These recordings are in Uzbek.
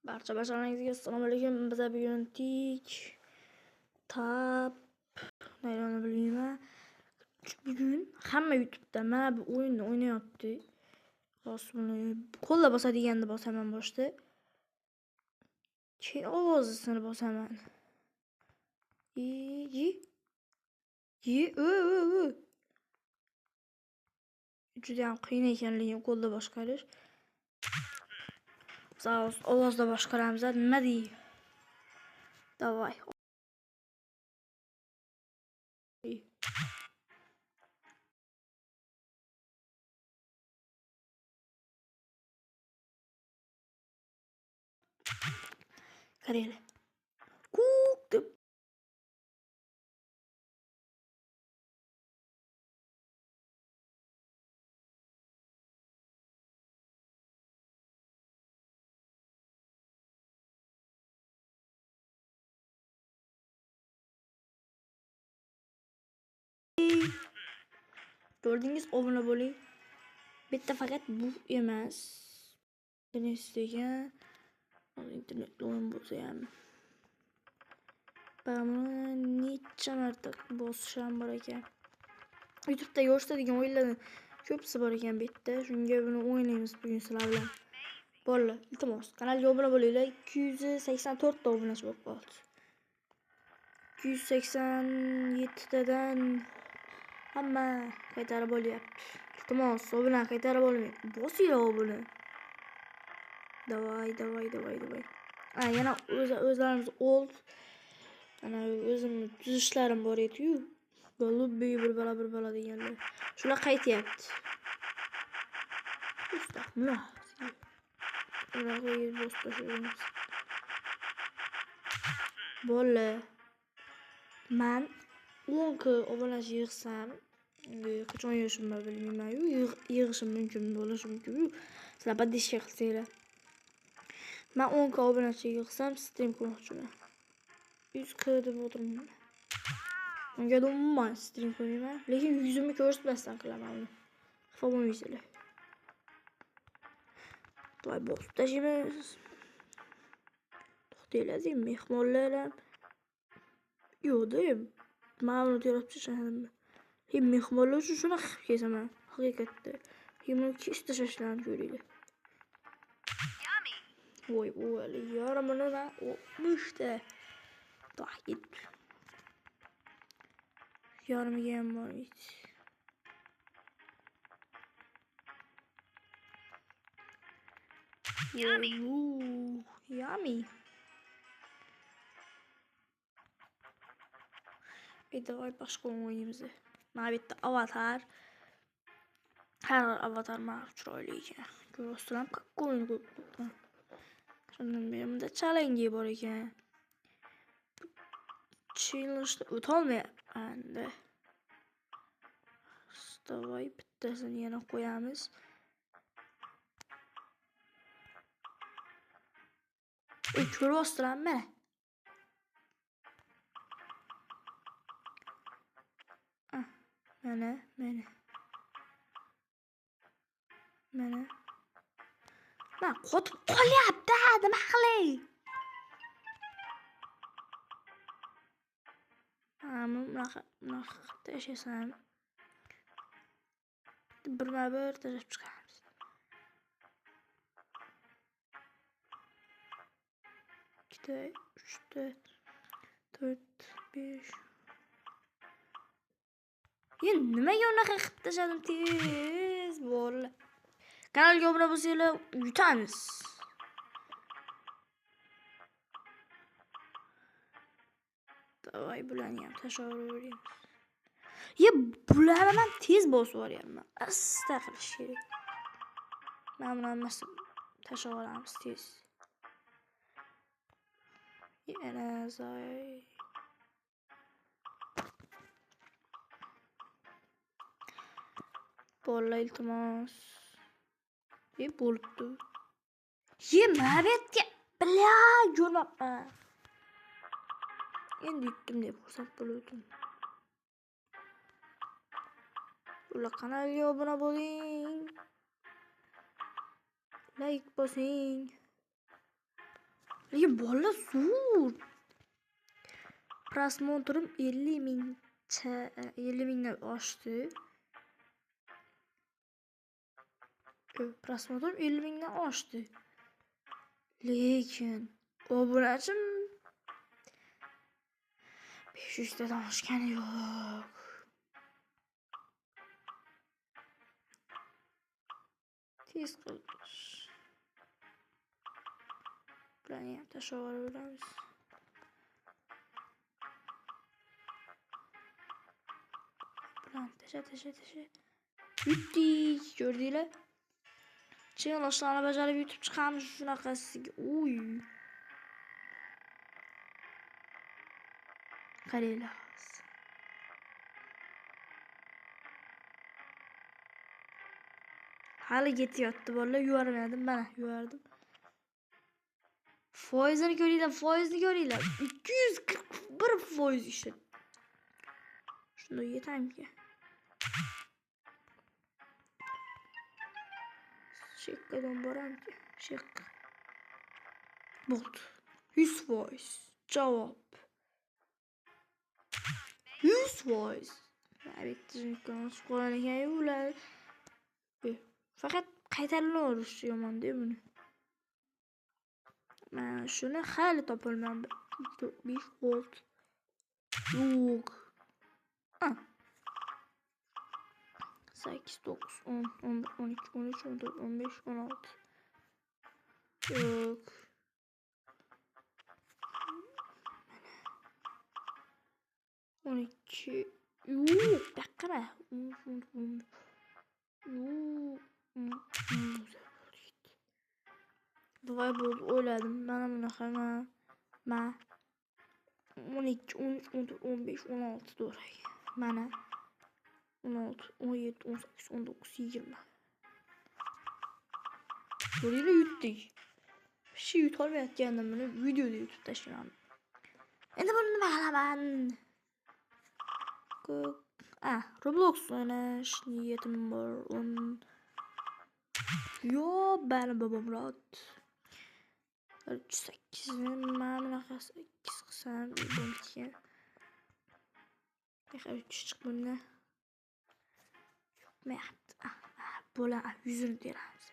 Barcha assalomu alaykum. Biz bugun tab nayroni bilmayman. Bugun hamma YouTube'da mana bu o'yinni o'ynayapti. Buni qo'lla bosadiganda bosaman boshda. Keyin ovozini bosaman. Juda ham qiyin ekanligini qo'lda boshqarish. Biz ovozda boshqaramiz. Nima deydi? Davay. Qaraylar. Kuk deb gördüngiz, obuna bo'ling. Bitta faqat bu emas. Degan internet o'yin bo'lsa ham buni necha marta bosisham bor ekan. YouTube'da ko'rsatadigan o'yinlarning ko'pisi bor ekan bu yerda. Shunga buni o'ynaymiz bugun sizlar bilan. Bolalar, iltimos, kanalga obuna bo'linglar. 284 ta obunachi bo'lib qoldi. 287 tadan hamma qaytarib olyapti. Iltimos, obuna qaytarib olmang. Bosinglar obuna. Davay. Yana o'zlarimiz old. Ana o'zimni tuzishlarim bor edi-yu. Lobby bir bala deganlar. Shular qaytyapti. Ustaxmina. Ularga bosh tashlaymiz. Bola. Men 10 k obunachi yig'sam, qachon yig'ishimni bilmayman-yu, yig'ishim mumkin bo'lishi mumkin. Sizlar podishka qilsanglar. Men 10 k obunachi yig'sam, stream qilmoqchiman. 100 k deb o'tirmayman. Unga umuman stream qilmayman, lekin yuzimni ko'rsatmasdan qilaman uni. Xafa bo'lmaysizlar. To'y bosib tashlaymiz. To'xtaylar, mehmonlar ham yo'q-da, men uni terib tashladim. Mehmonlar uchun shunaqa qilib kesaman, haqiqatda. Buni kesib tashlashlarni ko'ringlar. Voy, yarmini men 60 ta. To'xtayib. Yarmiga ham bormaydi. Yummy. Davay boshqa o'yinimiz. Mana bu yerda avatar. Har avatar mana chiroyli ekan. Ko'rsam qaqo'yin ko'p. Shundan bunda challenge bor ekan. Challenge o'tolmayapman. Davay bittasini yana qo'yamiz. Ko'ryapsizlarmi? Mana. Men qotib qolyapti, nima qilay? Bunaqa tashlasam. Birma-bir tashlab chiqamiz. 2, 3, 4, 5. Nimaga unaqa qilib tashladim tez bolalar. Kanalga obuna bo'lsanglar, yutamiz. Davay bularni ham tashlaveramiz. Bularni men tez bosib yuboryapman. Asta qilish kerak. Men buni hammasini tashlab olamiz tez. Yana zoy. Bolalar, iltimos. Bo'libdi. Mabetga bla ko'rmabman. Endi yutdim deb xursand bo'ldim. Ular kanalga obuna bo'ling. Like bosing. Lekin bola zo'r. Prosmotrim 50 mingdan oshdi. Prosmotrim 50 mingdan oshdi. Lekin obunachim 500 tadan oshgani yo'q. Tez qilish. Bularni ham tashlab yuboramiz. Tasha. Yutdik, ko'rdinglar? Chig'ilishlarni bajarib yutib chiqamiz shunaqasiga. Uy. Qaranglar. Hali ketyapti bolalar, yuvarmadim, mana yuvardim. Foizini ko'ringlar, 241% ishlat. Shunday yetamki. Shekkadan boramki, shekka. Bo'ldi. 100%. Javob. 100%. Bittani qo'ygan ekan ular. Faqat qaytarilarish yomon-da buni. Men shuni hali topolmayman. 5 volt. Yo'q. 8, 9, 10, 11, 12, 13, 14, 15, 16. Yo'q. 12. Yo'q, daqqa. Yo'q. Voy bo'ldi, o'yladim. Mana bunaqa ma 12, 13, 14, 15, 16 to'ray. Mana 16, 17, 18, 19, 20. Ko'ringlar, yutdik. Hech şey yutolmayotgandim, buni videoda yutib tashlayman. Endi buni nima qilaman? Roblox o'ynash niyatim bor. Yo, bani bobomrod. 8 mana bunaqa 8 qilsam bo'ldi. Yaxshi 3 chiq bundan. Yo'qmayapti. Bo'la 100 teramiz.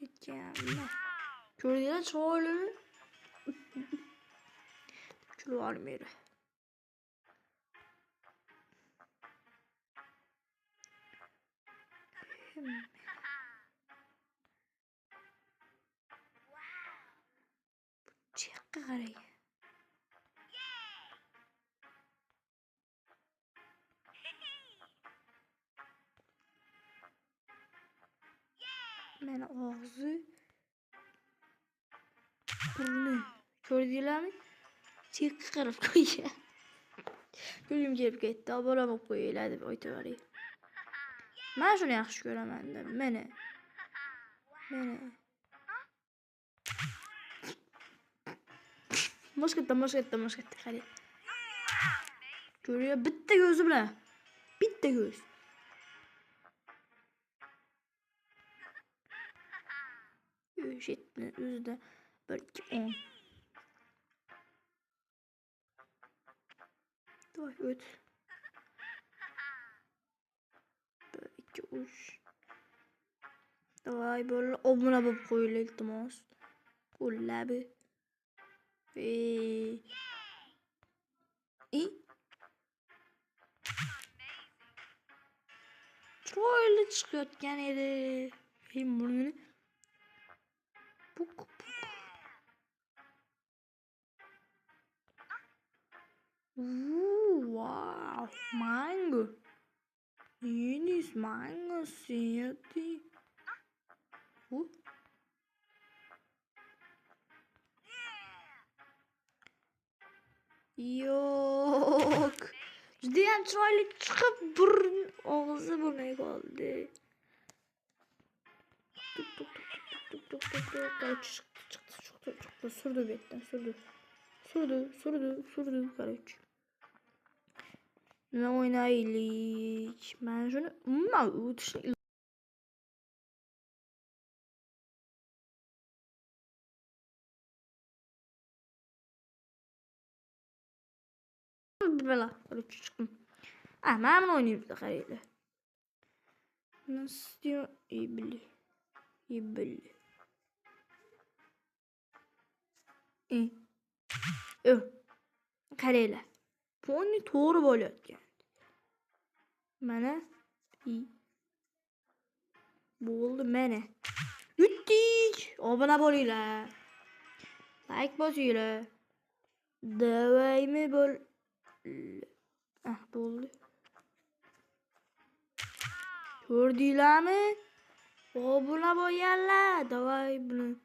Çekeceğim. Gördüğünüz çoğulu. Şunu var mı yere? Çek karayı. Ben ağzı burnu gördüler mi? Çek kırıp koyuyor. Gülüm gelip gitti. Abone olup koyuyorlar deb aytaveray. Men shuni yaxshi ko'raman deb. Mana. Moshkatda qarang. Ko'rıyor, bitta ko'zi bilan. Bitta ko'z. Jetni o'zida 1 2 10. Давай o't. 1 2 3. Давай böyle obuna bo'lib qo'yinglar iltimos. Qo'llabi. Chiroyli chiqayotgan edi. Burnini. Puk. Wow, mango. Yeni mango siyati. Yok. Judayam chiroyli chiqib, burun og'zi bo'lmay qoldi. Çıktı. Sürdü betten sürdü. Короче. Ne oynayırıq? Ben şunu bela. Короче çıktım. Ben bunu oynayayım da karıyla. Nasıl diyor? İyi belli. Karıyla. Bu oyunu doğru böyle ötken. Mənə bu oldu mənə. Yutdik. Abone boluyla. Like basıyla. Davayımı bol. Bu oldu. Gördüler mi? Abone boyarlar. Davay bunu.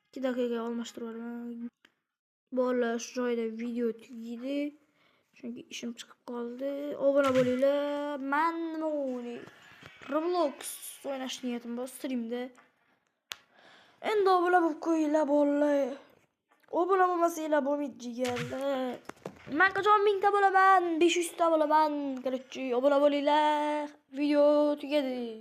2 dakika olmuştur var. Vallahi şu ayda video tüyüdü. Çünkü işim çıkıp kaldı. Abone boluyla. Memnuni. Roblox oynaş niyetim bu streamde. Endi abone bolup koyuyla vallahi. Abone olmasıyla bu midci geldi. Ben kaçan 1000'te bolaman, 500'te bolaman. Abone boluyla video tükedi.